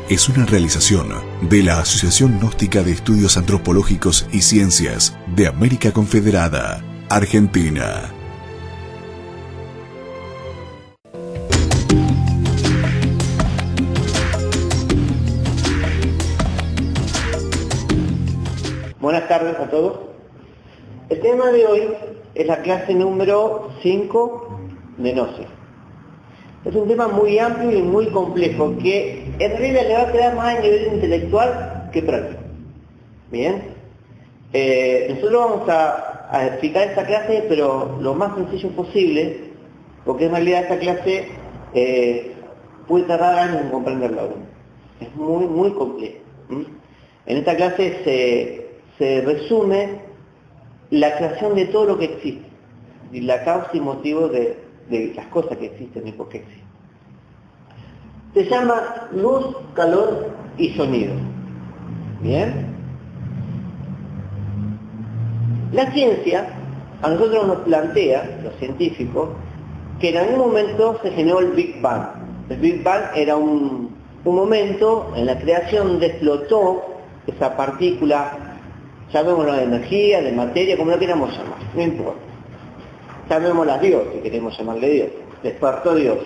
es una realización de la Asociación Gnóstica de Estudios Antropológicos y Ciencias de América Confederada, Argentina. Buenas tardes a todos. El tema de hoy es la clase número 5 de Gnosis. Es un tema muy amplio y muy complejo que en realidad le va a quedar más a nivel intelectual que práctico. Bien. Nosotros vamos a explicar esta clase, pero lo más sencillo posible, porque en realidad esta clase puede tardar años en comprenderla aún. Es muy complejo. En esta clase se resume la creación de todo lo que existe y la causa y motivo de las cosas que existen y por qué existen. Se llama luz, calor y sonido. ¿Bien? La ciencia a nosotros nos plantea, los científicos, que en algún momento se generó el Big Bang. El Big Bang era un momento en la creación donde explotó esa partícula, llamémoslo de energía, de materia, como lo queramos llamar, no importa. Llamémosla Dios, si queremos llamarle Dios. Despertó Dios.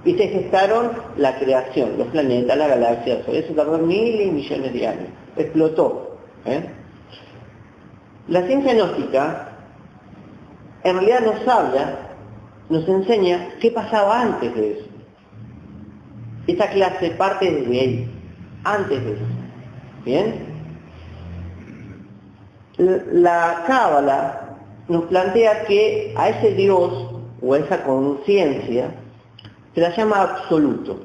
Y se gestaron la creación, los planetas, la galaxia, eso tardó miles y millones de años. Explotó. La ciencia gnóstica, en realidad nos habla, nos enseña qué pasaba antes de eso. Esta clase parte desde ahí, antes de eso. ¿Bien? La Cábala nos plantea que a ese Dios o a esa conciencia se la llama absoluto.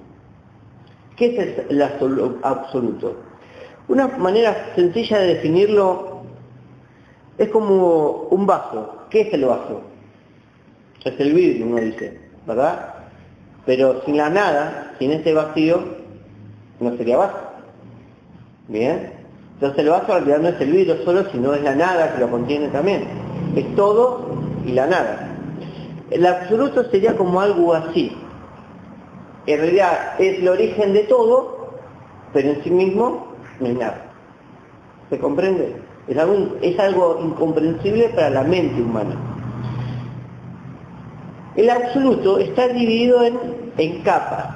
¿Qué es el absoluto? Una manera sencilla de definirlo es como un vaso. ¿Qué es el vaso? Es el vidrio, uno dice, ¿verdad? Pero sin la nada, sin ese vacío, no sería vaso. ¿Bien? Entonces el vaso en realidad no es el vidrio solo, sino es la nada que lo contiene también. Es todo y la nada. El absoluto sería como algo así. En realidad es el origen de todo, pero en sí mismo no es nada. ¿Se comprende? Es algo incomprensible para la mente humana. El absoluto está dividido en capas.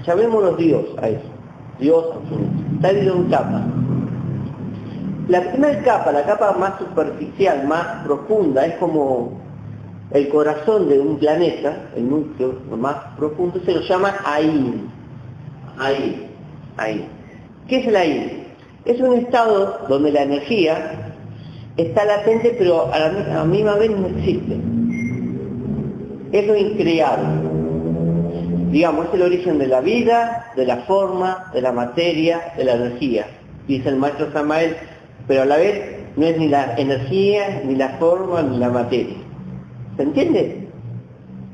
Llamémoslo Dios a eso. Dios absoluto. Está dividido en capas. La primera capa, la capa más superficial, más profunda, es como el corazón de un planeta, el núcleo más profundo, se lo llama Ain. Ain. ¿Qué es el Ain? Es un estado donde la energía está latente, pero a la misma vez no existe. Es lo increado. Digamos, es el origen de la vida, de la forma, de la materia, de la energía. Dice el maestro Samael, pero a la vez no es ni la energía, ni la forma, ni la materia. ¿Se entiende?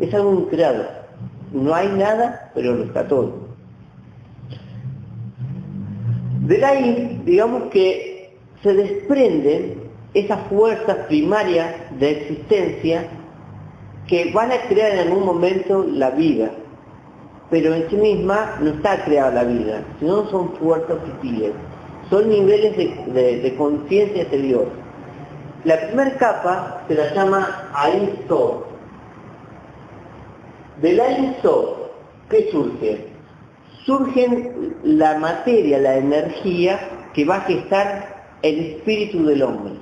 Es algo increado. No hay nada, pero lo está todo. De ahí, digamos que se desprenden esas fuerzas primarias de existencia que van a crear en algún momento la vida. Pero en sí misma no está creada la vida, sino son fuerzas sutiles. Son niveles de conciencia de Dios. La primera capa se la llama Ein Sof. Del Ein Sof, ¿qué surge? Surgen la materia, la energía que va a gestar el espíritu del hombre.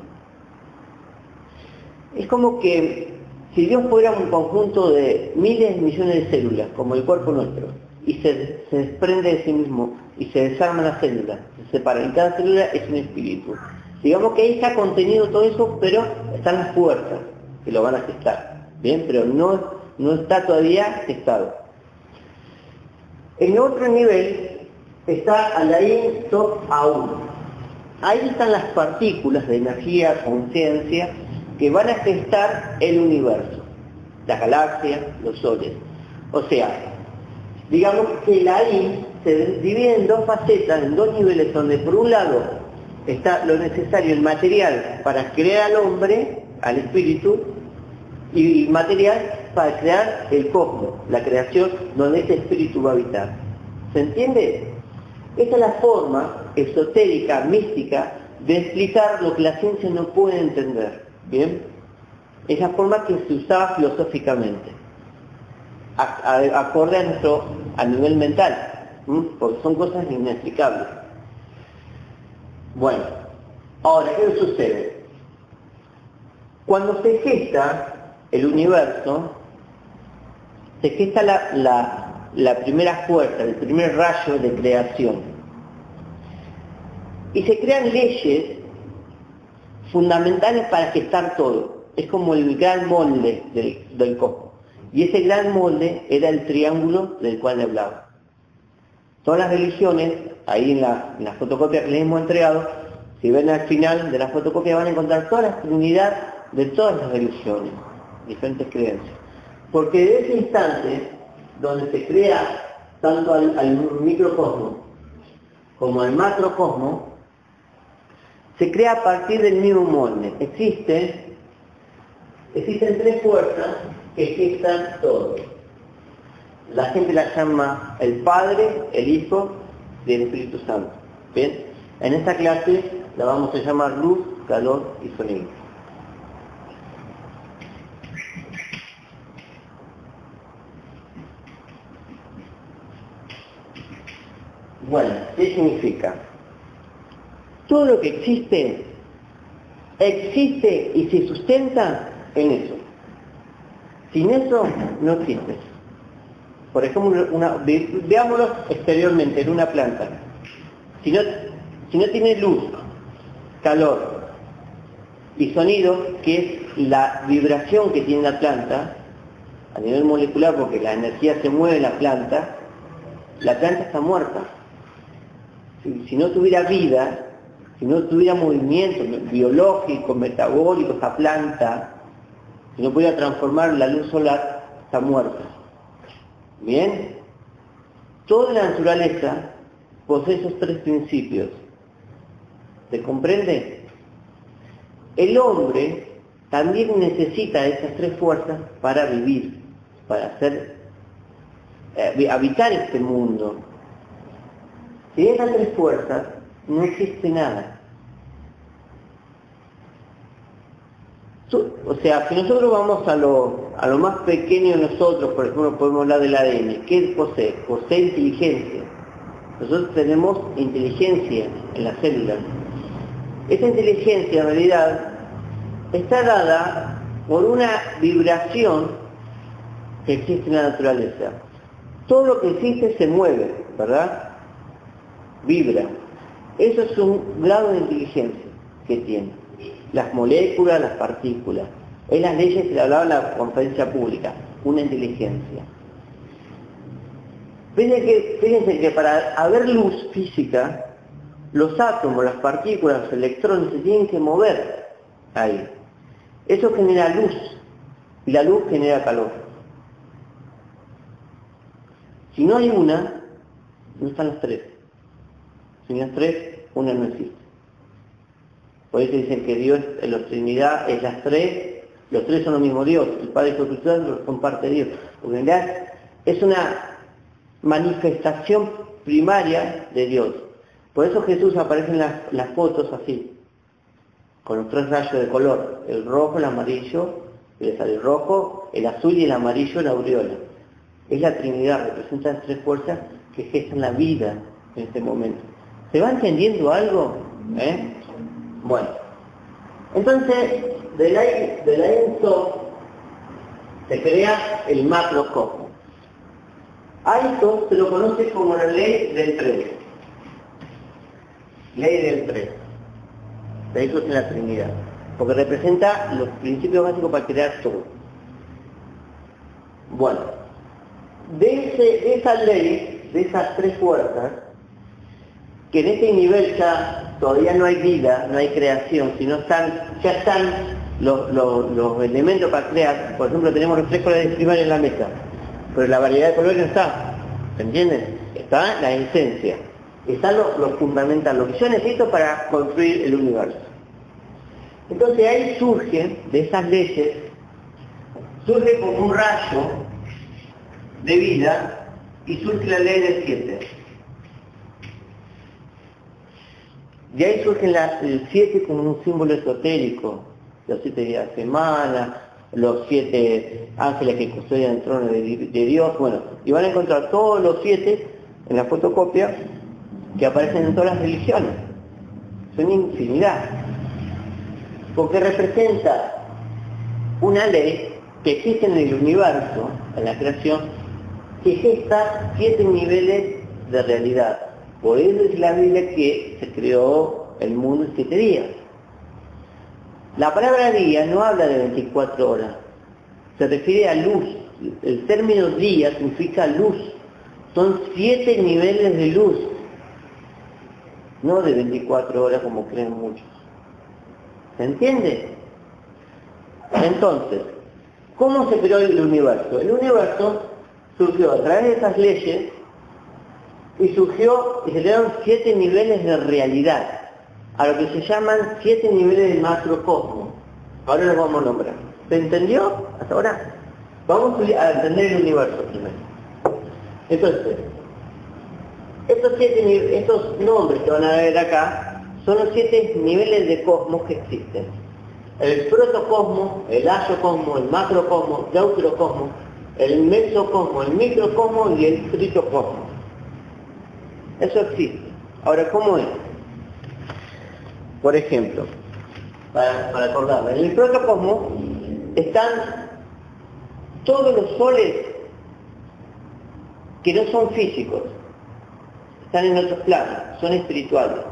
Es como que si Dios fuera un conjunto de miles de millones de células, como el cuerpo nuestro, y se desprende de sí mismo, y se desarman las células, se separan, y cada célula es un espíritu. Digamos que ahí está contenido todo eso, pero están las fuerzas que lo van a gestar, ¿bien? Pero no está todavía gestado. En otro nivel está Alain Sof Aún. Ahí están las partículas de energía, conciencia, que van a gestar el universo, las galaxias, los soles. O sea, digamos que la I se divide en dos facetas, en dos niveles, donde por un lado está lo necesario, el material para crear al hombre, al espíritu, y material para crear el cosmos, la creación donde ese espíritu va a habitar. ¿Se entiende? Esta es la forma esotérica, mística, de explicar lo que la ciencia no puede entender. ¿Bien? Es la forma que se usaba filosóficamente, acorde a nivel mental, porque son cosas inexplicables. Bueno, ahora, ¿qué sucede? Cuando se gesta el universo, se gesta la primera fuerza, el primer rayo de creación. Y se crean leyes fundamentales para gestar todo. Es como el gran molde del cosmos. Y ese gran molde era el triángulo del cual hablaba. Todas las religiones, ahí en la fotocopia que les hemos entregado, si ven al final de la fotocopia van a encontrar toda la trinidad de todas las religiones, diferentes creencias. Porque de ese instante, donde se crea tanto al microcosmos como al macrocosmos, se crea a partir del mismo molde. Existen tres fuerzas que gestan todo. La gente la llama el Padre, el Hijo y el Espíritu Santo. ¿Bien? En esta clase la vamos a llamar luz, calor y sonido. Bueno, ¿qué significa? Todo lo que existe y se sustenta en eso. Sin eso no existe. Por ejemplo, veámoslo exteriormente en una planta. Si no tiene luz, calor y sonido, que es la vibración que tiene la planta a nivel molecular, porque la energía se mueve en la planta está muerta. Si no tuviera vida, si no tuviera movimiento biológico, metabólico, esa planta, si no pudiera transformar la luz solar, está muerta. ¿Bien? Toda la naturaleza posee esos tres principios. ¿Se comprende? El hombre también necesita esas tres fuerzas para vivir, para habitar este mundo. Si esas tres fuerzas, no existe nada. O sea, si nosotros vamos a lo más pequeño de nosotros, por ejemplo, podemos hablar del ADN. ¿Qué posee? Posee inteligencia. Nosotros tenemos inteligencia en las células. Esa inteligencia, en realidad, está dada por una vibración que existe en la naturaleza. Todo lo que existe se mueve, ¿verdad? Vibra. Eso es un grado de inteligencia que tiene. Las moléculas, las partículas. Es las leyes que le hablaba en la conferencia pública. Una inteligencia. Fíjense que para haber luz física, los átomos, las partículas, los electrones se tienen que mover ahí. Eso genera luz. Y la luz genera calor. Si no hay una, no están las tres. Sin las tres, una no existe. Por eso dicen que Dios, en la Trinidad, es las tres, los tres son lo mismo Dios, el Padre y el Espíritu Santo son parte de Dios. Porque en realidad es una manifestación primaria de Dios. Por eso Jesús aparece en las fotos así, con los tres rayos de color, el rojo, el amarillo, el rojo, el azul y el amarillo, la aureola. Es la Trinidad, representa las tres fuerzas que gestan la vida en este momento. ¿Se va entendiendo algo? Bueno, entonces de la Ein Sof se crea el macrocosmos. A esto se lo conoce como la ley del 3. Ley del 3. De eso es la Trinidad. Porque representa los principios básicos para crear todo. Bueno, de esa ley, de esas tres fuerzas, que en este nivel ya todavía no hay vida, no hay creación, sino ya están los elementos para crear. Por ejemplo, tenemos reflejos de primaria en la mesa, pero la variedad de colores no está, ¿se entiende? Está la esencia, está lo fundamental, lo que yo necesito para construir el universo. Entonces ahí surge, de esas leyes, surge como un rayo de vida y surge la ley del 7. De ahí surge el 7 como un símbolo esotérico, los 7 días de semana, los 7 ángeles que custodian el trono de Dios, bueno, y van a encontrar todos los 7 en la fotocopia que aparecen en todas las religiones. Son infinidad, porque representa una ley que existe en el universo, en la creación, que gesta 7 niveles de realidad. Por eso es la Biblia que se creó el mundo en 7 días. La palabra día no habla de 24 horas, se refiere a luz. El término día significa luz. Son 7 niveles de luz, no de 24 horas como creen muchos. ¿Se entiende? Entonces, ¿cómo se creó el universo? El universo surgió a través de esas leyes y surgió y se crearon 7 niveles de realidad, a lo que se llaman 7 niveles del macrocosmos. Ahora los vamos a nombrar. ¿Se entendió hasta ahora? Vamos a entender el universo primero. Entonces, estos nombres que van a ver acá son los 7 niveles de cosmos que existen. El protocosmos, el asocosmos, el macrocosmos, el deuterocosmos, el mesocosmos, el microcosmos y el tritocosmos. Eso existe. Ahora, ¿cómo es? Por ejemplo, para acordarme, en el protocosmos están todos los soles que no son físicos, están en otros planos, son espirituales,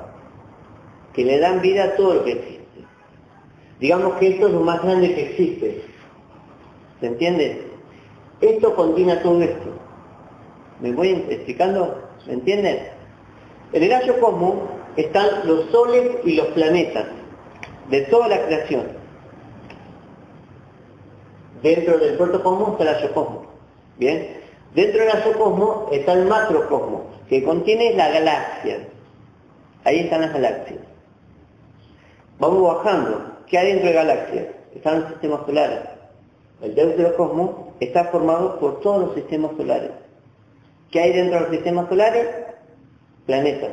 que le dan vida a todo lo que existe. Digamos que esto es lo más grande que existe. ¿Se entiende? Esto contiene todo esto. ¿Me voy explicando? ¿Me entienden? En el asocosmos están los soles y los planetas de toda la creación. Dentro del protocosmos está el asocosmos. ¿Bien? Dentro del asocosmos está el macrocosmos, que contiene la galaxia. Ahí están las galaxias. Vamos bajando. ¿Qué hay dentro de galaxias? Están los sistemas solares. El deuterocosmos está formado por todos los sistemas solares. ¿Qué hay dentro de los sistemas solares? Planetas.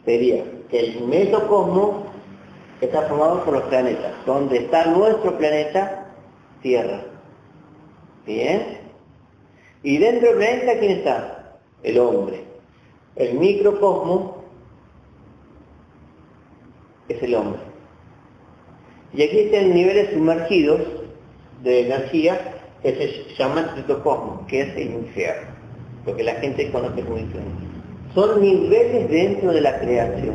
Sería que el mesocosmos está formado por los planetas, donde está nuestro planeta Tierra. ¿Bien? Y dentro del planeta, ¿quién está? El hombre. El microcosmos es el hombre. Y aquí existen niveles sumergidos de energía que se llaman tritocosmos, que es el infierno, lo que la gente conoce como infierno. Son niveles dentro de la creación.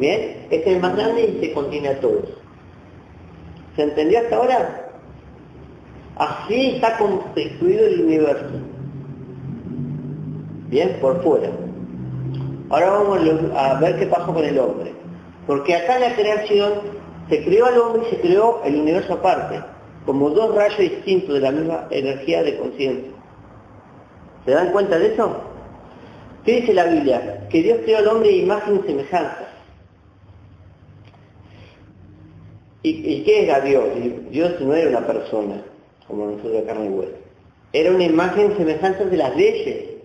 ¿Bien? Este es el más grande y se contiene a todos. ¿Se entendió hasta ahora? Así está constituido el universo. Bien, por fuera. Ahora vamos a ver qué pasó con el hombre. Porque acá en la creación se creó al hombre y se creó el universo aparte, como dos rayos distintos de la misma energía de conciencia. ¿Se dan cuenta de eso? ¿Qué dice la Biblia? Que Dios creó al hombre de imagen y semejanza. ¿Y qué era Dios? Dios no era una persona, como nosotros de carne y hueso. Era una imagen y semejanza de las leyes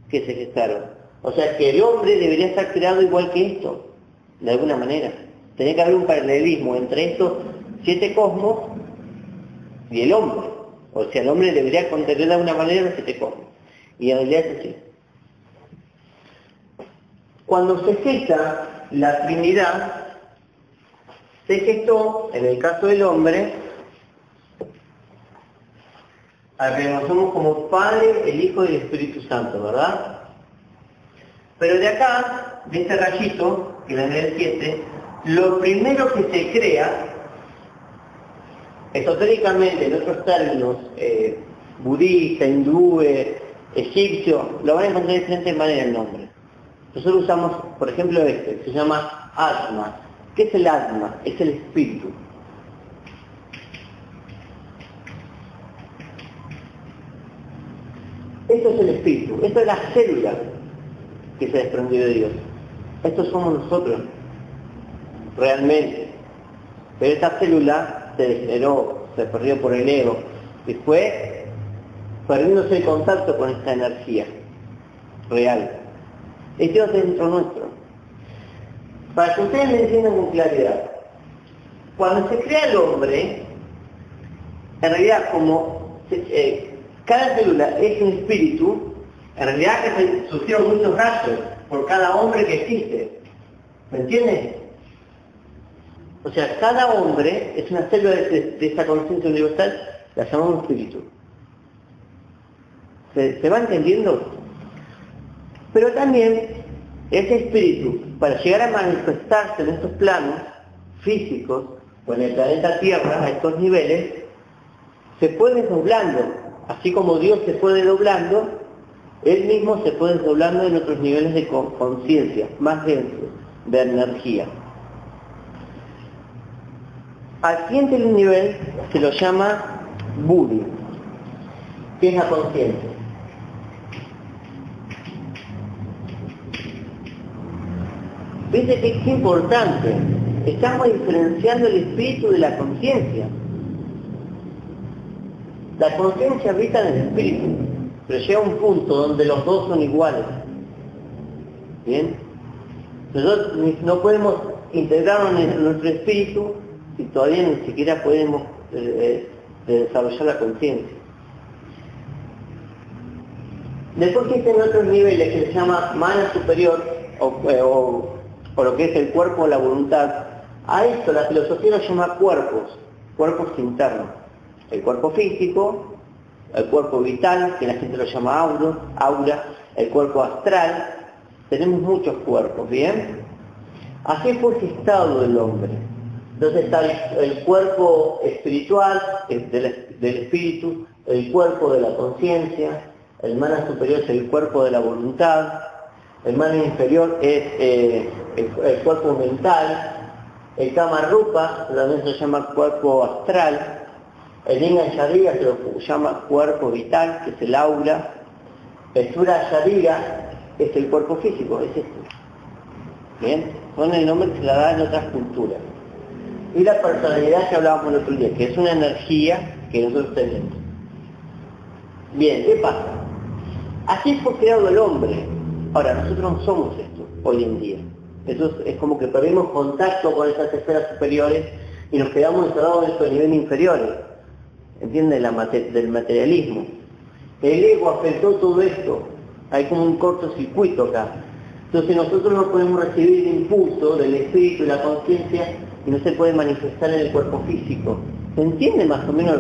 que se gestaron. O sea que el hombre debería estar creado igual que esto, de alguna manera. Tenía que haber un paralelismo entre estos 7 cosmos y el hombre. O sea, el hombre debería contener de alguna manera los 7 cosmos. Y en realidad es así. Cuando se gesta la Trinidad, se gestó, en el caso del hombre, al que conocemos como Padre, el Hijo y el Espíritu Santo, ¿verdad? Pero de acá, de este rayito, que es el 7, lo primero que se crea, esotéricamente, en otros términos, budista, hindú, egipcio, lo van a encontrar de diferentes maneras el nombre. Nosotros usamos, por ejemplo, este, que se llama Atma. ¿Qué es el Atma? Es el espíritu. Esto es el espíritu, esto es la célula que se desprendió de Dios. Estos somos nosotros, realmente. Pero esta célula se degeneró, se perdió por el ego, y fue perdiéndose el contacto con esta energía real. Es Dios dentro nuestro. Para que ustedes me entiendan con claridad, cuando se crea el hombre, en realidad como cada célula es un espíritu, en realidad que surgieron muchos rayos por cada hombre que existe. ¿Me entiendes? O sea, cada hombre es una célula de esta conciencia universal, la llamamos espíritu. ¿Se va entendiendo? Pero también ese espíritu, para llegar a manifestarse en estos planos físicos, o en el planeta Tierra, a estos niveles, se fue desdoblando. Así como Dios se fue desdoblando, Él mismo se fue desdoblando en otros niveles de conciencia, más densos, de energía. Al siguiente nivel se lo llama Buddhi, que es la conciencia. Viste que es importante, estamos diferenciando el espíritu de la conciencia. La conciencia habita en el espíritu, pero llega a un punto donde los dos son iguales. ¿Bien? Nosotros no podemos integrarnos en nuestro espíritu si todavía ni siquiera podemos desarrollar la conciencia. Después existen otros niveles que se llama mana superior o lo que es el cuerpo o la voluntad. A esto la filosofía lo llama cuerpos internos. El cuerpo físico, el cuerpo vital, que la gente lo llama aura, el cuerpo astral. Tenemos muchos cuerpos, ¿bien? Así fue gestado el hombre. Entonces está el cuerpo espiritual, del espíritu, el cuerpo de la conciencia, el mana superior es el cuerpo de la voluntad, el mana inferior es el cuerpo mental, el kama rupa también se llama cuerpo astral, el linga sharira se lo llama cuerpo vital, que es el aura, el sura sharira es el cuerpo físico, es este. Bien, son el nombre que se la da en otras culturas. Y la personalidad que hablábamos el otro día, que es una energía que nosotros tenemos. Bien, ¿qué pasa? Así fue creado el hombre. Ahora, nosotros no somos esto hoy en día. Eso es como que perdimos contacto con esas esferas superiores y nos quedamos encerrados en estos niveles inferiores. ¿Entienden? Del materialismo. El ego afectó todo esto. Hay como un cortocircuito acá. Entonces nosotros no podemos recibir el impulso del espíritu y la conciencia y no se puede manifestar en el cuerpo físico. ¿Se entiende más o menos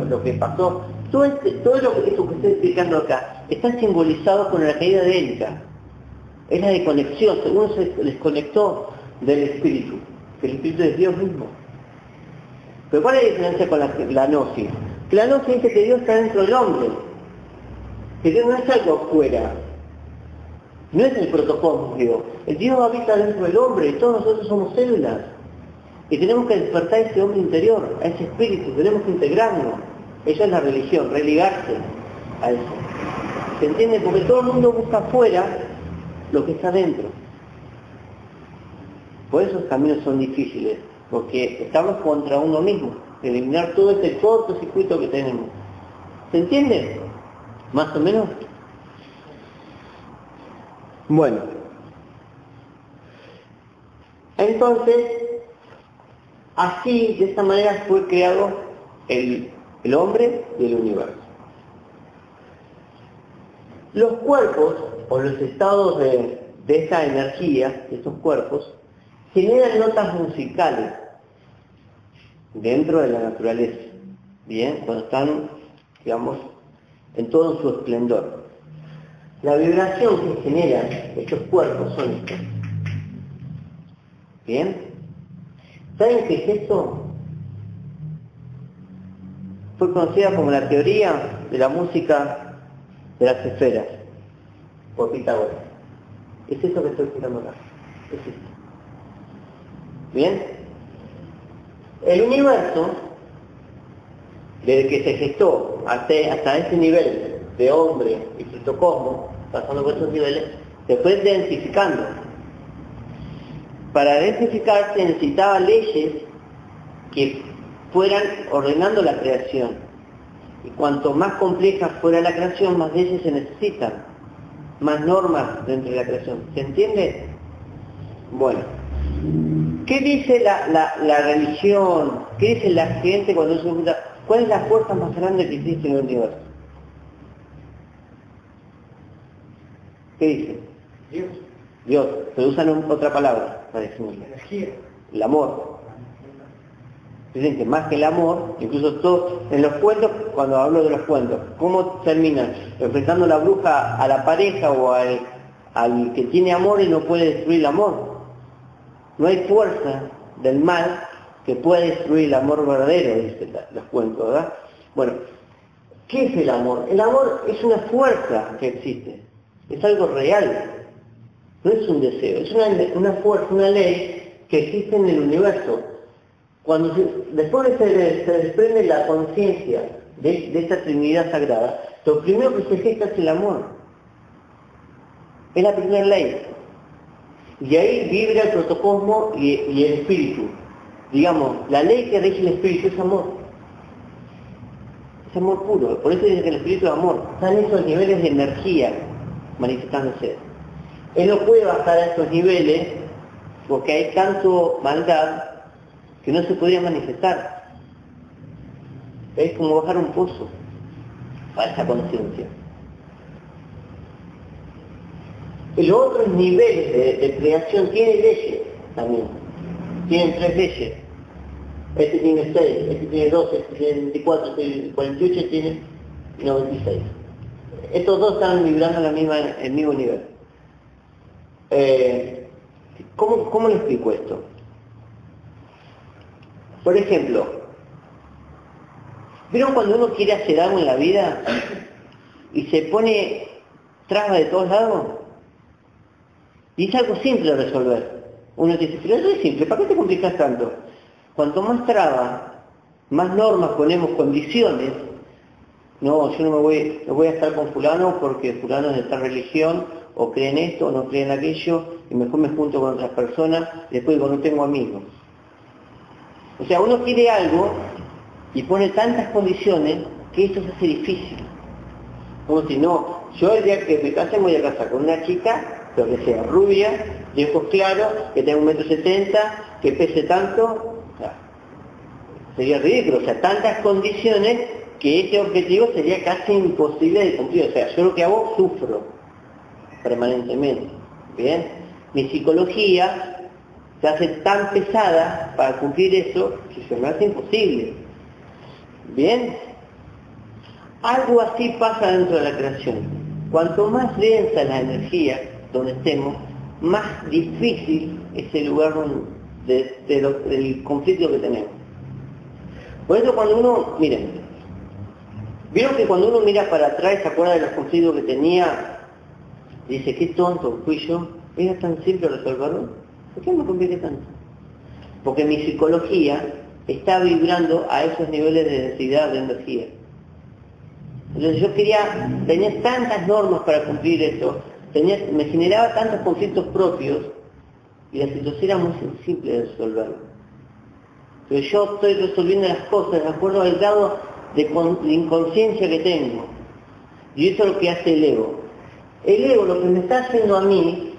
lo que pasó? Todo lo que estoy explicando acá está simbolizado con la caída de Élica. Es la desconexión, uno se desconectó del espíritu, que el espíritu es Dios mismo. Pero ¿cuál es la diferencia con la gnosis? Que la gnosis dice que Dios está dentro del hombre, que Dios no es algo fuera, no es el protocolo Dios. El Dios habita dentro del hombre y todos nosotros somos células. Y tenemos que despertar a ese hombre interior, a ese espíritu, tenemos que integrarnos. Esa es la religión, religarse a eso. ¿Se entiende? Porque todo el mundo busca afuera lo que está dentro. Por eso los caminos son difíciles, porque estamos contra uno mismo, eliminar todo este cortocircuito que tenemos. ¿Se entiende? ¿Más o menos? Bueno. Entonces, así, de esta manera fue creado el hombre y el universo. Los cuerpos, o los estados de esta energía, de estos cuerpos, generan notas musicales dentro de la naturaleza, ¿bien? Cuando están, digamos, en todo su esplendor. La vibración que generan estos cuerpos son estos. ¿Bien? ¿Saben qué es esto? Fue conocida como la teoría de la música de las esferas, por Pitágoras. Es eso que estoy explicando acá. Es esto. ¿Bien? El universo, desde que se gestó hasta ese nivel de hombre y protocosmo, pasando por esos niveles, se fue densificando. Para densificarse necesitaba leyes que fueran ordenando la creación. Y cuanto más compleja fuera la creación, más leyes se necesitan, más normas dentro de la creación. ¿Se entiende? Bueno, ¿Qué dice la religión? ¿Qué dice la gente cuando se pregunta cuál es la fuerza más grande que existe en el universo? ¿Qué dice? Dios. Dios, pero usan otra palabra para definirlo. Energía. El amor. Dicen que más que el amor, incluso todo, en los cuentos, cuando hablo de los cuentos, ¿cómo terminan? Enfrentando la bruja a la pareja o al que tiene amor y no puede destruir el amor. No hay fuerza del mal que pueda destruir el amor verdadero, dicen los cuentos, ¿verdad? Bueno, ¿qué es el amor? El amor es una fuerza que existe, es algo real, no es un deseo, es una fuerza, una ley que existe en el universo. Cuando después se desprende la conciencia de esta Trinidad Sagrada, lo primero que se gesta es el amor. Es la primera ley. Y ahí vibra el protocosmo y el espíritu. Digamos, la ley que rige el espíritu es amor. Es amor puro. Por eso dice que el espíritu es amor. Están esos niveles de energía manifestándose. Él no puede bajar a esos niveles porque hay tanto maldad que no se podría manifestar. Es como bajar un pozo para esa conciencia. Y los otros niveles de creación tienen leyes también. Tienen 3 leyes. Este tiene 6, este tiene 12, este tiene 24, este tiene 48, este tiene 96. Estos dos están vibrando en el mismo nivel. ¿Cómo le explico esto? Por ejemplo, ¿vieron cuando uno quiere hacer algo en la vida y se pone trabas de todos lados? Y es algo simple de resolver. Uno dice, pero eso es simple, ¿para qué te complicas tanto? Cuanto más trabas, más normas ponemos, condiciones. No, yo no voy a estar con fulano porque fulano es de tal religión, o creen esto, o no creen aquello, y mejor me junto con otras personas, y después digo, no tengo amigos. O sea, uno quiere algo y pone tantas condiciones que esto se hace difícil. Como si no, yo el día que me case me voy a casar con una chica, pero que sea rubia, de ojos claros, que tenga 1,70 m, que pese tanto, o sea, sería ridículo. O sea, tantas condiciones que ese objetivo sería casi imposible de cumplir. O sea, yo lo que hago, sufro permanentemente. ¿Bien? Mi psicología se hace tan pesada para cumplir eso que se me hace imposible. ¿Bien? Algo así pasa dentro de la creación. Cuanto más densa la energía donde estemos, más difícil es el lugar del conflicto que tenemos. Por eso cuando uno, miren, vieron que cuando uno mira para atrás, se acuerda de los conflictos que tenía, dice, qué tonto fui yo, era tan simple resolverlo. ¿Por qué me compliqué tanto? Porque mi psicología está vibrando a esos niveles de densidad de energía. Entonces yo tenía tantas normas para cumplir eso, me generaba tantos conflictos propios, y la situación era muy simple de resolverlo. Pero yo estoy resolviendo las cosas de acuerdo al grado de inconsciencia que tengo. Y eso es lo que hace el ego. El ego lo que me está haciendo a mí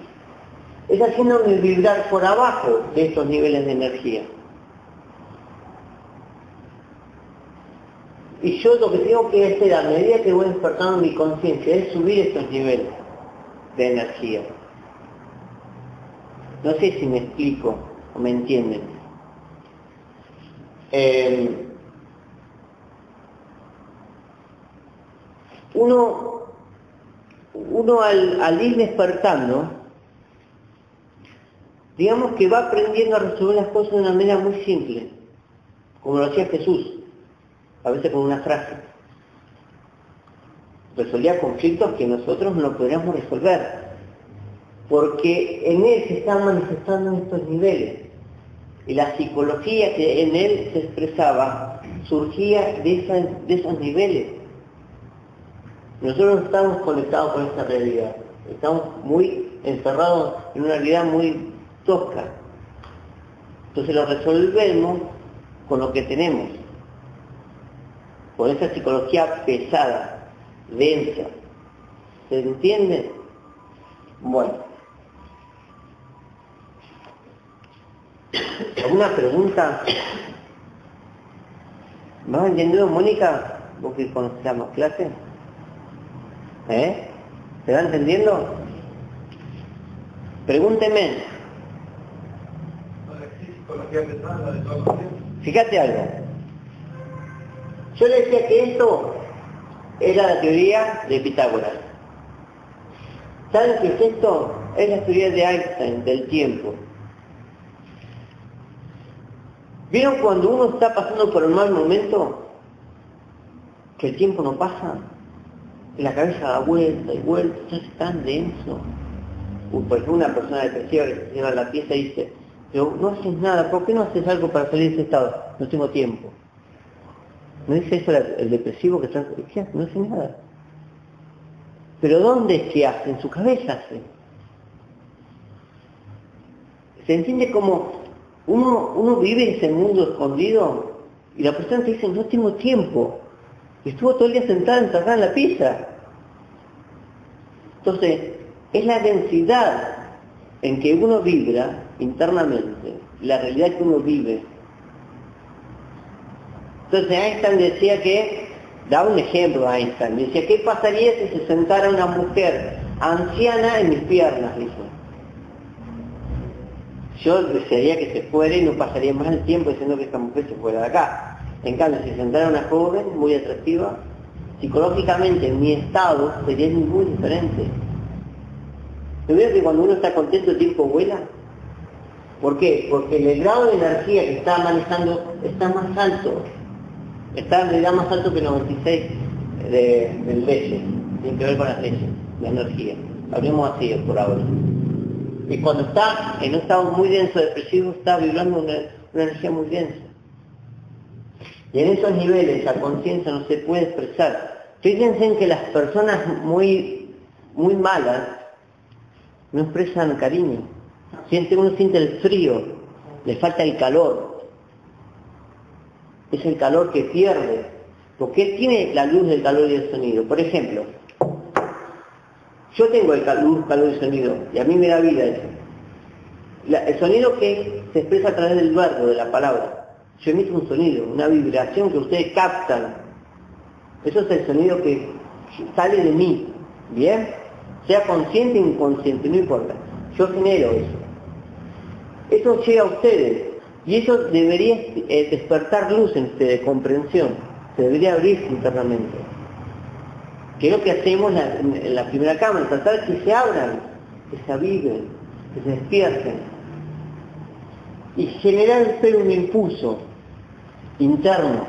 es haciéndome vibrar por abajo de estos niveles de energía. Y yo lo que tengo que hacer a medida que voy despertando mi conciencia es subir estos niveles de energía. No sé si me explico o me entienden. Uno al ir despertando, digamos que va aprendiendo a resolver las cosas de una manera muy simple, como lo hacía Jesús, a veces con una frase. Resolvía conflictos que nosotros no podríamos resolver, porque en él se están manifestando estos niveles, y la psicología que en él se expresaba surgía de esos niveles. Nosotros no estamos conectados con esta realidad, estamos muy encerrados en una realidad muy tosca. Entonces lo resolvemos con lo que tenemos, con esa psicología pesada, densa. ¿Se entiende? Bueno. ¿Alguna pregunta? ¿Me has entendido, Mónica? ¿Vos que conocés más clases? ¿Se va entendiendo? Pregúnteme. Fíjate algo. Yo le decía que esto era la teoría de Pitágoras. ¿Saben qué es esto? Es la teoría de Einstein, del tiempo. ¿Vieron cuando uno está pasando por un mal momento? Que el tiempo no pasa. Que la cabeza da vuelta y vuelta, se hace tan denso. Por ejemplo, una persona depresiva que se lleva a la pieza y dice, pero no haces nada, ¿por qué no haces algo para salir de ese estado? No tengo tiempo. ¿No dice eso el depresivo que está? ¿Qué hace? No hace nada. ¿Pero dónde es que hace? En su cabeza hace. ¿Se entiende como uno vive en ese mundo escondido y la persona te dice, no tengo tiempo? Y estuvo todo el día encerrada en la pieza. Entonces, es la densidad en que uno vibra internamente, la realidad que uno vive. Entonces Einstein decía que, daba un ejemplo a Einstein, decía, ¿qué pasaría si se sentara una mujer anciana en mis piernas? Dice. Yo desearía que se fuera y no pasaría más el tiempo diciendo que esta mujer se fuera de acá. En cambio, si se sentara una joven muy atractiva, psicológicamente mi estado sería muy diferente. ¿No veo que cuando uno está contento el tiempo vuela? ¿Por qué? Porque el grado de energía que está manejando está más alto. Está en realidad más alto que el 96 del leyes. Tiene que ver con las leyes, la energía. Hablemos así por ahora. Y cuando está en un estado muy denso depresivo, está vibrando una energía muy densa. Y en esos niveles la conciencia no se puede expresar. Fíjense en que las personas muy malas no expresan cariño. Uno siente el frío, le falta el calor. Es el calor que pierde. Porque tiene la luz del calor y el sonido. Por ejemplo, yo tengo luz, calor y sonido, y a mí me da vida eso. El sonido que se expresa a través del verbo, de la palabra. Yo emito un sonido, una vibración que ustedes captan. Eso es el sonido que sale de mí, ¿bien? Sea consciente o inconsciente, no importa. Yo genero eso. Eso llega a ustedes. Y eso debería despertar luz en ustedes, comprensión. Se debería abrir internamente. Que es lo que hacemos en la primera cámara, tratar que se abran, que se aviven, que se despierten. Y generar ustedes un impulso interno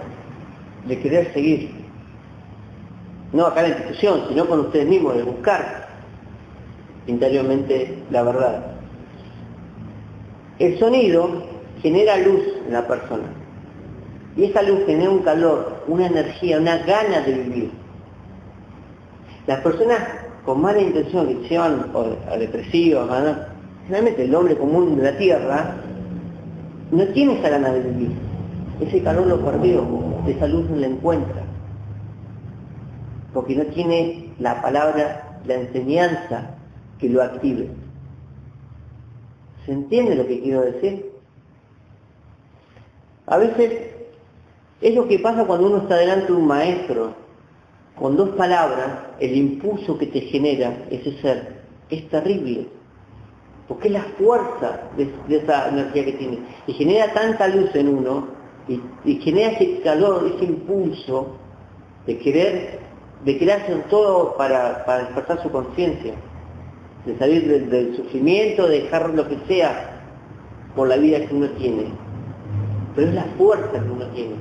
de querer seguir. No acá en la institución, sino con ustedes mismos, de buscar interiormente la verdad. El sonido genera luz en la persona. Y esa luz genera un calor, una energía, una gana de vivir. Las personas con mala intención que llevan a depresivos, generalmente el hombre común de la tierra, no tiene esa gana de vivir. Ese calor lo perdió, esa luz no la encuentra. Porque no tiene la palabra, la enseñanza que lo active. ¿Se entiende lo que quiero decir? A veces es lo que pasa cuando uno está delante de un maestro. Con dos palabras, el impulso que te genera ese ser es terrible. Porque es la fuerza de esa energía que tiene. Y genera tanta luz en uno, y genera ese calor, ese impulso de querer hacer todo para despertar su conciencia. De salir del sufrimiento, de dejar lo que sea por la vida que uno tiene. Pero es la fuerza que uno tiene,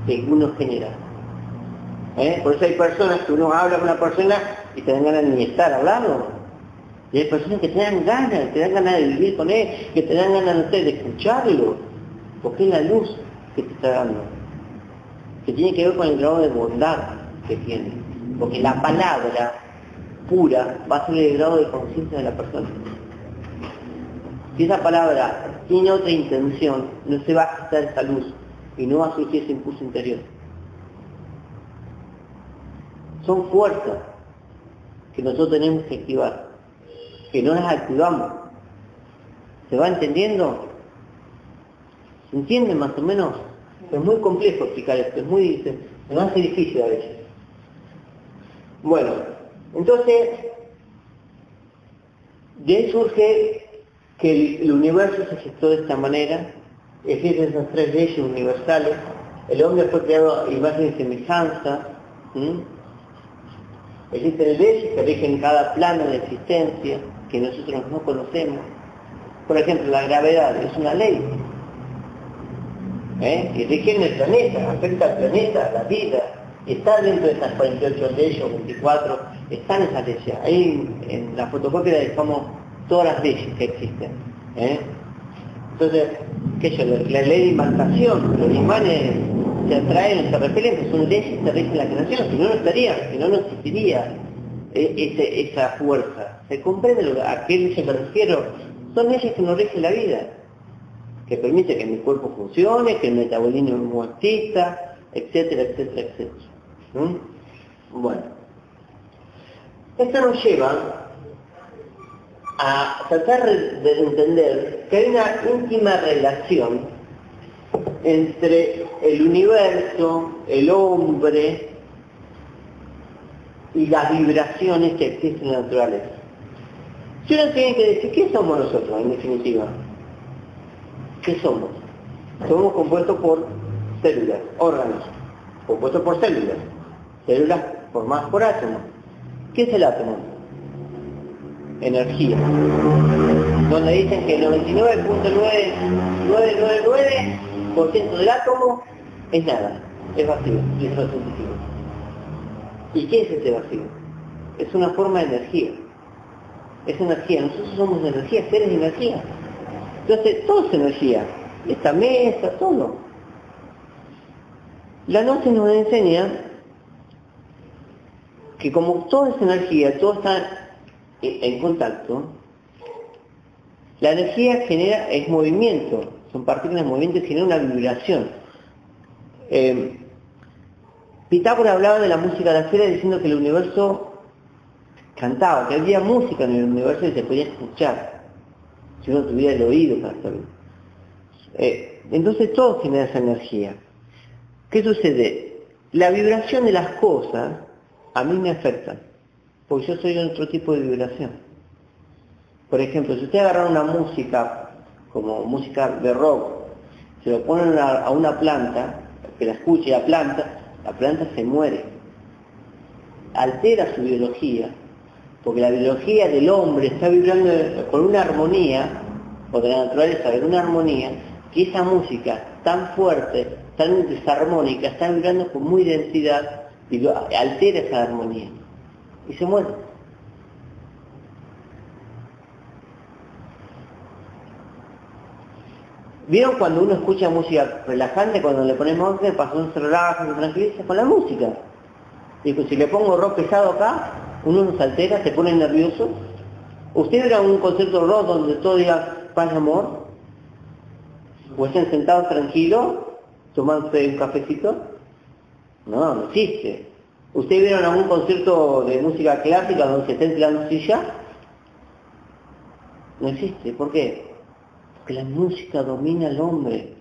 que uno genera. Por eso hay personas que uno habla con una persona y te dan ganas de ni estar hablando. Y hay personas que te dan ganas de vivir con él, que te dan ganas de escucharlo, porque es la luz que te está dando, que tiene que ver con el grado de bondad que tiene, porque la palabra pura va a ser el grado de conciencia de la persona. Si esa palabra tiene otra intención, no se va a quitar esa luz y no va a surgir ese impulso interior. Son fuerzas que nosotros tenemos que activar, que no las activamos. ¿Se va entendiendo? ¿Entienden más o menos? Es muy complejo explicar esto, se nos hace difícil a veces. Bueno, entonces, de ahí surge que el universo se gestó de esta manera, existen esas tres leyes universales, el hombre fue creado a imagen y semejanza, existen leyes que rigen cada plano de existencia que nosotros no conocemos. Por ejemplo, la gravedad es una ley, que rige en el planeta, afecta al planeta, a la vida, y está dentro de esas 48 leyes o 24, están esas leyes. Ahí en la fotocopia dejamos todas las leyes que existen. Entonces, la ley de imantación, los imanes se atraen, se repelen, pues son leyes que rigen la creación, si no, no estaría, si no, no existiría esa fuerza. ¿Se comprende a qué leyes me refiero? Son leyes que nos rigen la vida, que permite que mi cuerpo funcione, que el metabolismo exista, etcétera, etcétera, etcétera. Bueno, esto nos lleva a tratar de entender que hay una íntima relación entre el universo, el hombre y las vibraciones que existen en la naturaleza. Si uno tiene que decir, ¿qué somos nosotros en definitiva? ¿Qué somos? Somos compuestos por células, órganos, compuestos por células, células formadas por átomos. ¿Qué es el átomo? Energía. Donde dicen que el 99.9999% del átomo es nada, es vacío, y es científico. ¿Y qué es ese vacío? Es una forma de energía. Es energía, nosotros somos energía, seres de energía. Entonces, todo es energía. Esta mesa, todo. La Gnosis nos enseña que como todo es energía, todo está en contacto, la energía es movimiento, son partículas de movimiento y genera una vibración. Pitágoras hablaba de la música de la esfera diciendo que el universo cantaba, que había música en el universo y se podía escuchar, si uno tuviera el oído para saberlo. Entonces todo genera esa energía. ¿Qué sucede? La vibración de las cosas a mí me afecta, porque yo soy de otro tipo de vibración. Por ejemplo, si usted agarra una música, como música de rock, se lo ponen a una planta, que la escuche la planta se muere. Altera su biología, porque la biología del hombre está vibrando con una armonía, o de la naturaleza, con una armonía, que esa música tan fuerte, tan desarmónica, está vibrando con muy densidad, y altera esa armonía, y se muere. ¿Vieron cuando uno escucha música relajante, cuando le ponemos música, uno se relaja, se tranquiliza con la música? Y pues si le pongo rock pesado acá, uno nos altera, se pone nervioso. ¿Usted verá un concierto rock donde todo diga paz y amor? ¿O estén sentados tranquilos, tomándose un cafecito? No existe. ¿Ustedes vieron algún concierto de música clásica donde se estén tirando silla? No existe. ¿Por qué? Porque la música domina al hombre.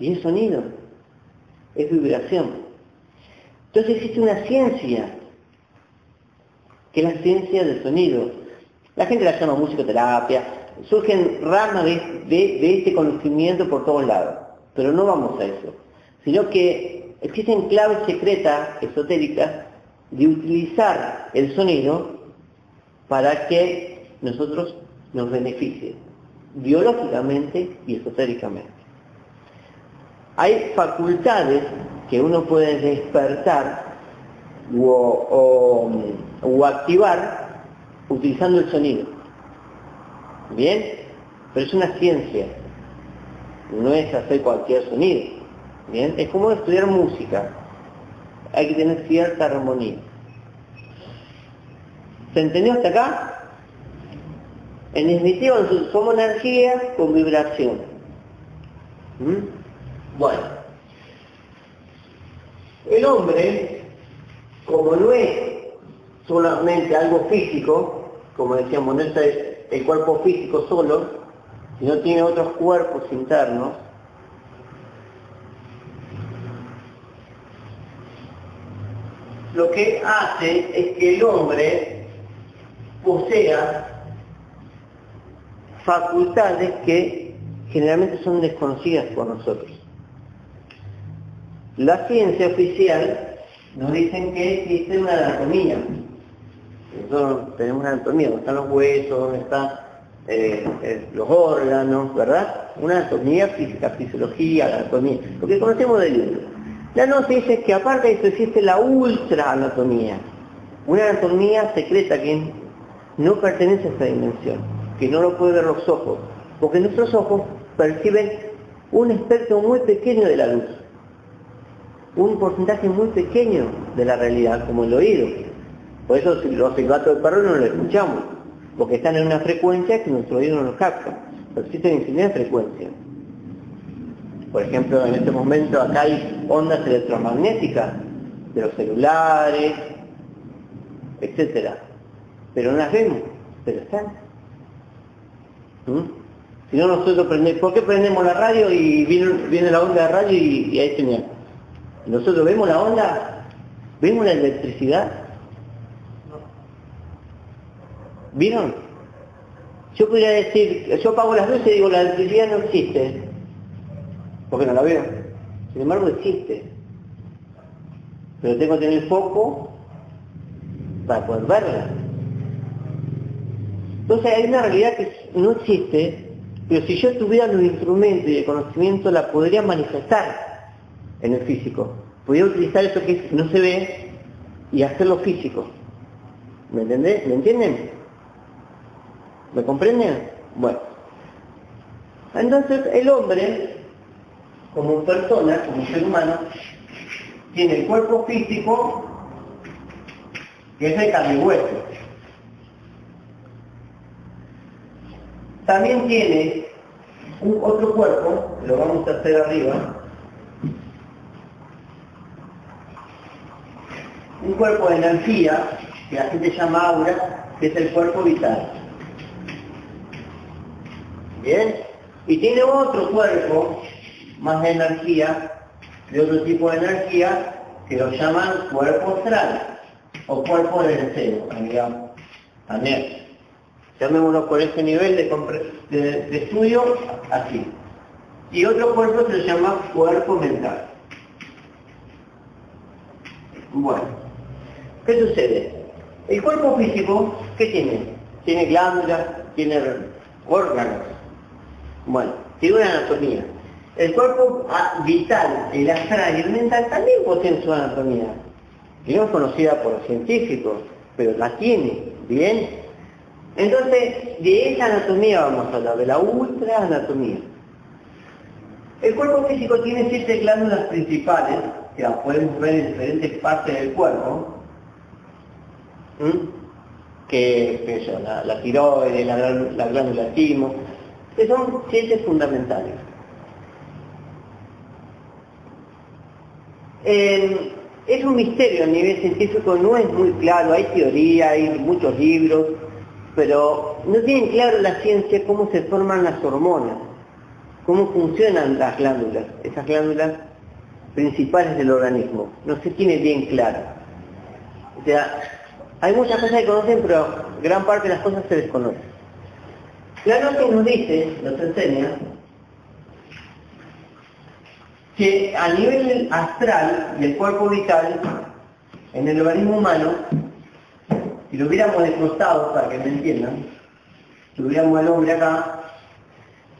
Y es sonido, es vibración. Entonces existe una ciencia, que es la ciencia del sonido. La gente la llama musicoterapia. Surgen ramas de este conocimiento por todos lados. Pero no vamos a eso. Sino que existen claves secretas, esotéricas, de utilizar el sonido para que nosotros nos beneficie, biológicamente y esotéricamente. Hay facultades que uno puede despertar o activar utilizando el sonido. ¿Bien? Pero es una ciencia, no es hacer cualquier sonido. ¿Bien? Es como estudiar música, hay que tener cierta armonía. ¿Se entendió hasta acá? En definitiva, nosotros somos energía con vibración. Bueno, el hombre, como no es solamente algo físico, como decíamos, no es el cuerpo físico solo, sino tiene otros cuerpos internos, lo que hace es que el hombre posea facultades que generalmente son desconocidas por nosotros. La ciencia oficial nos dicen que existe una anatomía. Nosotros tenemos una anatomía, donde están los huesos, donde están los órganos, ¿verdad? Una anatomía física, fisiología, anatomía, lo que conocemos del libro. La nos dice que aparte de eso existe la ultraanatomía, una anatomía secreta que no pertenece a esta dimensión, que no lo pueden ver los ojos, porque nuestros ojos perciben un espectro muy pequeño de la luz, un porcentaje muy pequeño de la realidad, como el oído. Por eso los silbatos del perro no lo escuchamos, porque están en una frecuencia que nuestro oído no lo capta, pero existen infinidad de frecuencias. Por ejemplo, en este momento acá hay ondas electromagnéticas de los celulares, etcétera, pero no las vemos, pero están. Si no, nosotros prendemos, ¿por qué prendemos la radio y viene la onda de radio y hay señal? ¿Nosotros vemos la onda? ¿Vemos la electricidad? ¿Vieron? Yo podría decir, yo apago las luces y digo, la electricidad no existe, porque no la veo. Sin embargo existe. Pero tengo que tener foco para poder verla. Entonces hay una realidad que no existe, pero si yo tuviera los instrumentos y el conocimiento la podría manifestar en el físico. Podría utilizar eso que no se ve y hacerlo físico. ¿Me entendés? ¿Me entienden? ¿Me comprenden? Bueno. Entonces el hombre, como persona, como ser humano, tiene el cuerpo físico, que es de carne y hueso. También tiene otro cuerpo, lo vamos a hacer arriba, un cuerpo de energía, que la gente llama aura, que es el cuerpo vital. ¿Bien? Y tiene otro cuerpo, más de energía, de otro tipo de energía, que lo llaman cuerpo astral, o cuerpo de deseo, digamos, también. Llamémoslo por ese nivel de estudio, así. Y otro cuerpo se llama cuerpo mental. Bueno, ¿qué sucede? El cuerpo físico, ¿qué tiene? Tiene glándulas, tiene órganos. Bueno, tiene una anatomía. El cuerpo vital, el astral y el mental también poseen su anatomía. Y no es conocida por los científicos, pero la tiene, ¿bien? Entonces, de esa anatomía vamos a hablar, de la ultraanatomía. El cuerpo físico tiene 7 glándulas principales, que las podemos ver en diferentes partes del cuerpo, que son la tiroides, la glándula timo, que son 7 fundamentales. Es un misterio a nivel científico, no es muy claro, hay teoría, hay muchos libros, pero no tienen claro la ciencia cómo se forman las hormonas, cómo funcionan las glándulas, esas glándulas principales del organismo, no se tiene bien claro. O sea, hay muchas cosas que conocen, pero gran parte de las cosas se desconocen. La noche nos dice, nos enseña, que a nivel astral del cuerpo vital, en el organismo humano, si lo hubiéramos descostado, para que me entiendan, si tuviéramos al hombre acá,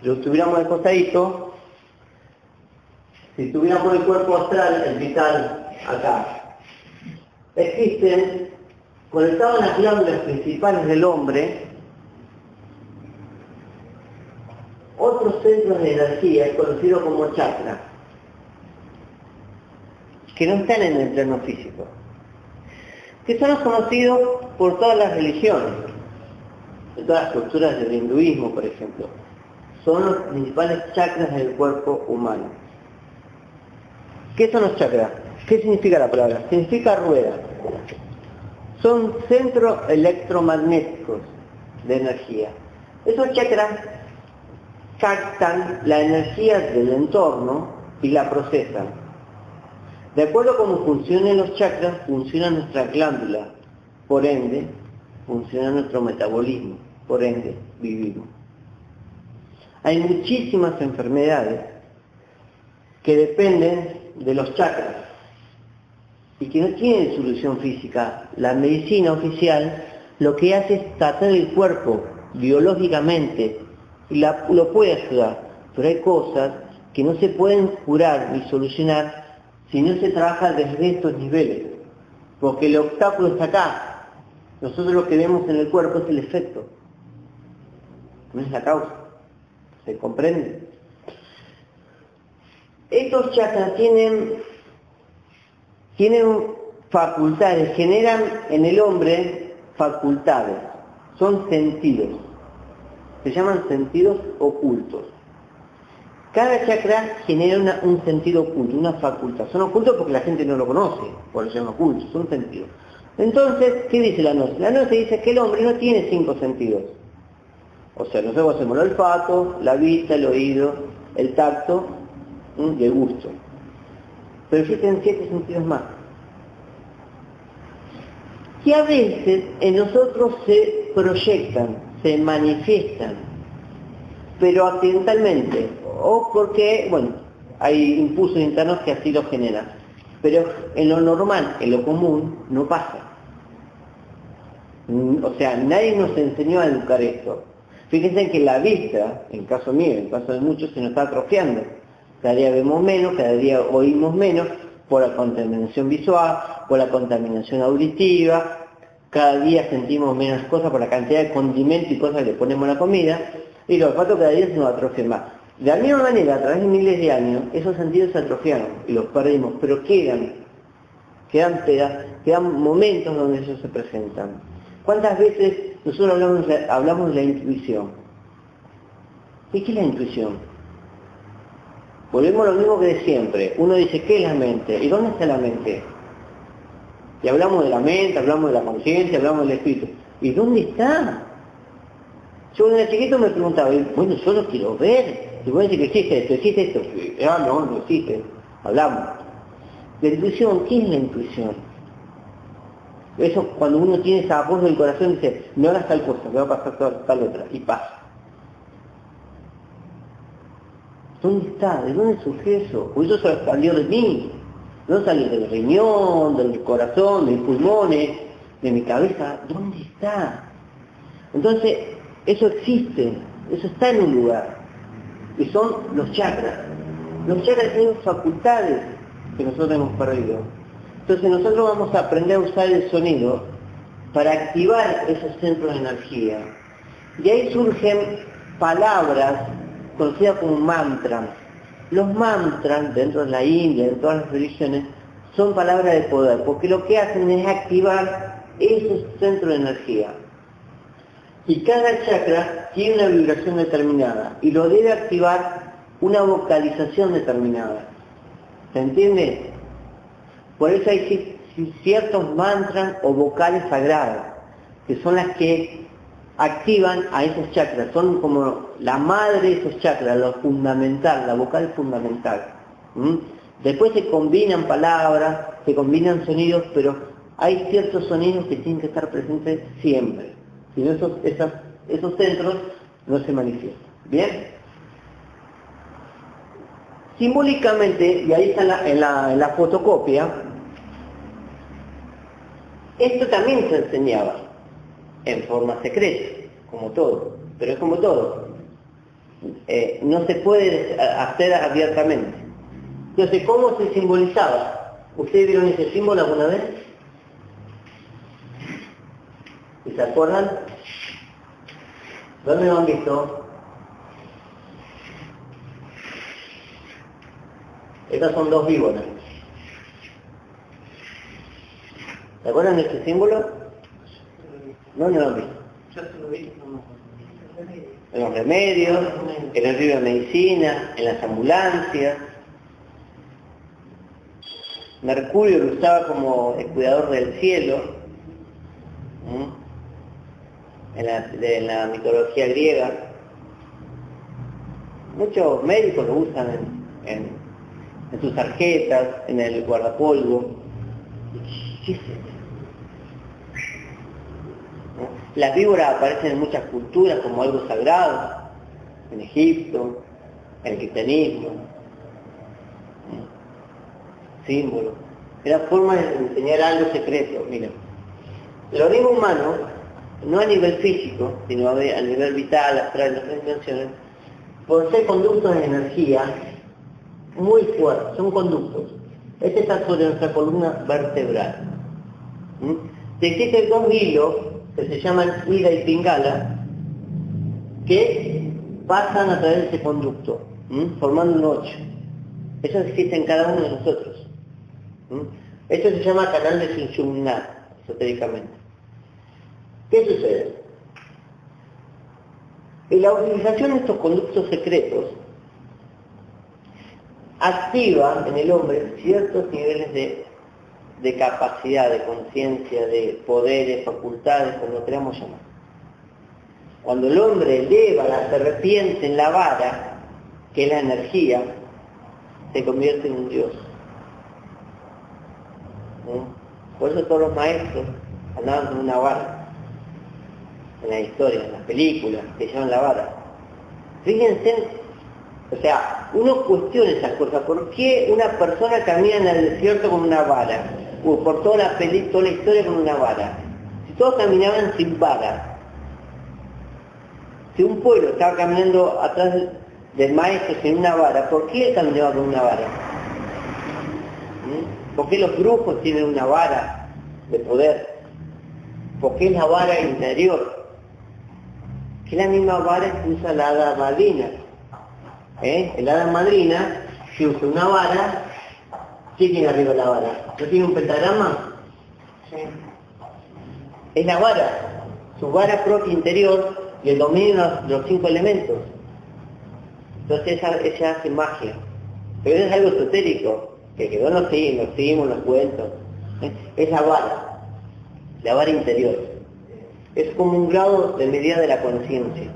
lo tuviéramos descostadito, si tuviéramos el cuerpo astral, el vital, acá, existen, conectados a las glándulas principales del hombre, otros centros de energía, conocidos como chakras, que no están en el plano físico, que son los conocidos por todas las religiones, de todas las culturas del hinduismo, por ejemplo. Son los principales chakras del cuerpo humano. ¿Qué son los chakras? ¿Qué significa la palabra? Significa rueda. Son centros electromagnéticos de energía. Esos chakras captan la energía del entorno y la procesan. De acuerdo a cómo funcionen los chakras, funciona nuestra glándula, por ende, funciona nuestro metabolismo, por ende, vivimos. Hay muchísimas enfermedades que dependen de los chakras y que no tienen solución física. La medicina oficial lo que hace es tratar el cuerpo biológicamente y lo puede ayudar, pero hay cosas que no se pueden curar ni solucionar si no se trabaja desde estos niveles, porque el obstáculo está acá. Nosotros lo que vemos en el cuerpo es el efecto, no es la causa. ¿Se comprende? Estos chakras tienen facultades, generan en el hombre facultades, son sentidos, se llaman sentidos ocultos. Cada chakra genera un sentido oculto, una facultad. Son ocultos porque la gente no lo conoce, por eso son ocultos, son sentidos. Entonces, ¿qué dice la gnosis? La gnosis dice que el hombre no tiene 5 sentidos. O sea, nosotros hacemos el olfato, la vista, el oído, el tacto y el gusto. Pero existen 7 sentidos más. Que a veces en nosotros se proyectan, se manifiestan, pero accidentalmente, o porque, bueno, hay impulsos internos que así lo generan. Pero en lo normal, en lo común, no pasa. O sea, nadie nos enseñó a educar esto. Fíjense que la vista, en caso mío, en caso de muchos, se nos está atrofiando. Cada día vemos menos, cada día oímos menos, por la contaminación visual, por la contaminación auditiva, cada día sentimos menos cosas por la cantidad de condimentos y cosas que le ponemos a la comida, y los olfatos cada día se nos atrofian más. De la misma manera, a través de miles de años, esos sentidos se atrofiaron y los perdimos, pero quedan momentos donde ellos se presentan. ¿Cuántas veces nosotros hablamos de la intuición? ¿Y qué es la intuición? Volvemos a lo mismo que de siempre. Uno dice, ¿qué es la mente? ¿Y dónde está la mente? Y hablamos de la mente, hablamos de la conciencia, hablamos del espíritu. ¿Y dónde está? Yo cuando era chiquito me preguntaba, bueno, yo lo quiero ver. Y bueno, que existe esto. No existe. Hablamos. La intuición, ¿qué es la intuición? Eso cuando uno tiene esa voz del corazón dice, no hagas tal cosa, me va a pasar tal otra, y pasa. ¿Dónde está? ¿De dónde surgió eso? Pues eso salió de mí. No salió del riñón, del corazón, de mis pulmones, de mi cabeza. ¿Dónde está? Entonces, eso existe, eso está en un lugar. Y son los chakras. Los chakras tienen facultades que nosotros hemos perdido. Entonces nosotros vamos a aprender a usar el sonido para activar esos centros de energía. Y ahí surgen palabras conocidas como mantras. Los mantras, dentro de la India, en todas las religiones, son palabras de poder, porque lo que hacen es activar esos centros de energía. Y cada chakra tiene una vibración determinada, y lo debe activar una vocalización determinada. ¿Se entiende? Por eso hay ciertos mantras o vocales sagradas, que son las que activan a esos chakras, son como la madre de esos chakras, lo fundamental, la vocal fundamental. Después se combinan palabras, se combinan sonidos, pero hay ciertos sonidos que tienen que estar presentes siempre. Si no, esos centros no se manifiestan. ¿Bien? Simbólicamente, y ahí está en la fotocopia, esto también se enseñaba en forma secreta, como todo, pero es como todo. No se puede hacer abiertamente. Entonces, ¿cómo se simbolizaba? ¿Ustedes vieron ese símbolo alguna vez? ¿Y se acuerdan? ¿Dónde lo han visto? Estas son 2 víboras. ¿Se acuerdan de este símbolo? ¿Dónde lo han visto? En los remedios, en el libro de medicina, en las ambulancias. Mercurio lo usaba como el cuidador del cielo, en la mitología griega. Muchos médicos lo usan en en tus tarjetas, en el guardapolvo. ¿Qué es esto? ¿No? Las víboras aparecen en muchas culturas como algo sagrado, en Egipto, en el cristianismo, símbolos. Era forma de enseñar algo secreto. Mira, el organismo humano, no a nivel físico, sino a nivel vital, astral, en otras dimensiones, posee conductos de energía muy fuertes, son conductos. Este está sobre nuestra columna vertebral. Existen dos hilos que se llaman ida y pingala, que pasan a través de ese conducto, formando un 8. Eso existe en cada uno de nosotros. Esto se llama canal de Sushumna, esotéricamente. ¿Qué sucede? En la utilización de estos conductos secretos activa en el hombre ciertos niveles de capacidad, de conciencia, de poderes, facultades, como lo queramos llamar. Cuando el hombre eleva la serpiente en la vara, que es la energía, se convierte en un dios. Por eso todos los maestros andaban con una vara. En la historia, en las películas, que llevan la vara. Fíjense, o sea, uno cuestiona esas cosas. ¿Por qué una persona camina en el desierto con una vara? Por toda la historia con una vara. Si todos caminaban sin vara. Si un pueblo estaba caminando atrás del maestro sin una vara, ¿por qué él caminaba con una vara? ¿Por qué los brujos tienen una vara de poder? ¿Por qué es la vara interior? Que es la misma vara que usa la hada madrina. El hada madrina, si usa una vara, ¿qué tiene arriba la vara? ¿No tiene un pentagrama? Sí. Es la vara, su vara propia interior y el dominio de los 5 elementos. Entonces ella hace magia. Pero eso es algo esotérico, que quedó en los signos, los cuentos. Es la vara interior. Es como un grado de medida de la conciencia,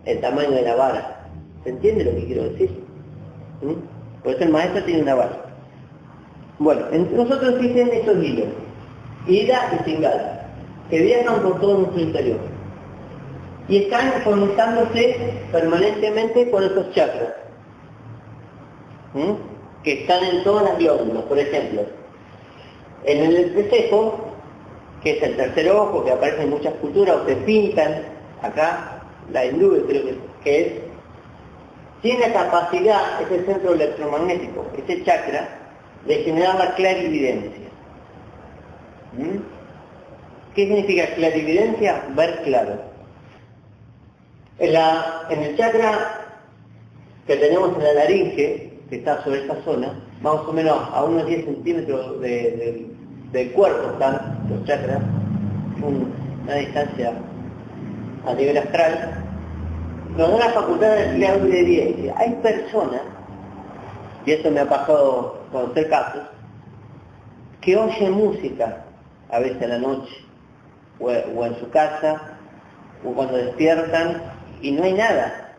el tamaño de la vara. ¿Se entiende lo que quiero decir? Por eso el maestro tiene una vara. Bueno, entre nosotros existen estos hilos, ida y pingala, que viajan por todo nuestro interior. Y están conectándose permanentemente con esos chakras, que están en todas las glándulas. Por ejemplo, en el entrecejo, que es el tercer ojo, que aparece en muchas culturas, o se pintan, acá, la hindú creo que es, tiene la capacidad, es el centro electromagnético, ese chakra, de generar la clarividencia. ¿Qué significa clarividencia? Ver claro. En el chakra que tenemos en la laringe, que está sobre esta zona, más o menos a unos 10 centímetros del cuerpo están los chakras, una distancia a nivel astral, nos da la facultad de clarividencia. Hay personas, y eso me ha pasado conocer casos, que oyen música, a veces a la noche, o en su casa, o cuando despiertan, y no hay nada.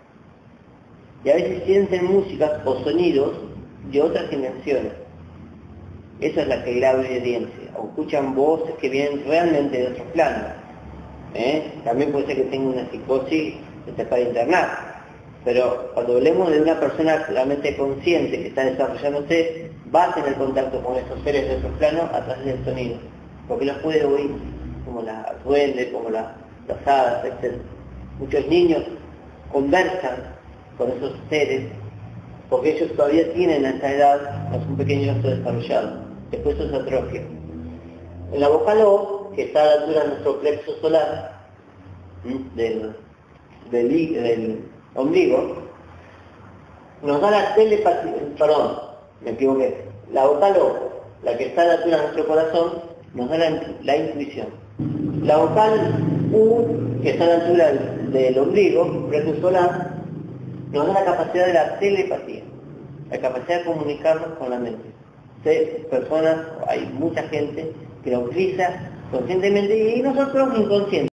Y a veces sienten músicas o sonidos de otras dimensiones. Esa es la clarividencia. O escuchan voces que vienen realmente de otros planos. También puede ser que tenga una psicosis que se pueda internar. Pero cuando hablemos de una persona realmente consciente que está desarrollándose, va a tener contacto con esos seres de otros planos a través del sonido. Porque los puede oír, como las duendes, como las hadas, etc. Muchos niños conversan con esos seres, porque ellos todavía tienen a esta edad, es un pequeño oso desarrollado. Después eso se atrofia. En la vocal O, que está a la altura de nuestro plexo solar, del ombligo, nos da la telepatía, perdón, me equivoqué. La vocal O, la que está a la altura de nuestro corazón, nos da la intuición. La vocal U, que está a la altura del ombligo, plexo solar, nos da la capacidad de la telepatía, la capacidad de comunicarnos con la mente. Personas, hay mucha gente que la utiliza conscientemente y nosotros inconscientemente.